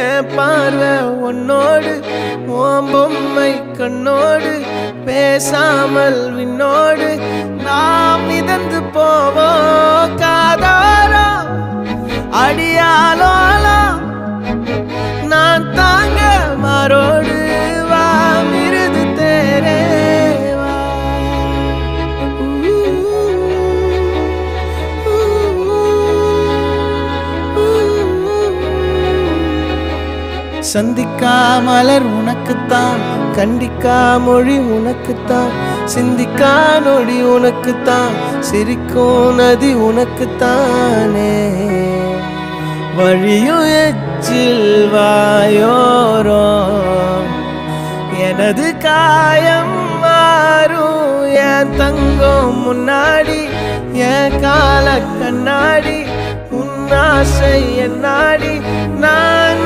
என் பார்வை உன்னோடு உன் பொம்மை கண்ணோடு பேசாமல் விண்ணோடு நாம் மிதந்து போவோம் காதாரோ அடியாலோலாம் நான் தாங்க மாறோடு வா மிருது தேரே வா. சந்திக்கா மலர் உனக்குத்தான், கண்டிக்கா மொழி உனக்குத்தான், சிந்திக்கா நொடி உனக்குத்தான், சிரிக்கும் நதி உனக்குத்தானே. வழியும் எச்சில் வாயோரம் எனது காயம் மாறும் என் தங்கம் முன்னாடி என் கால கண்ணாடி உன் ஆசை என் நாடி நான்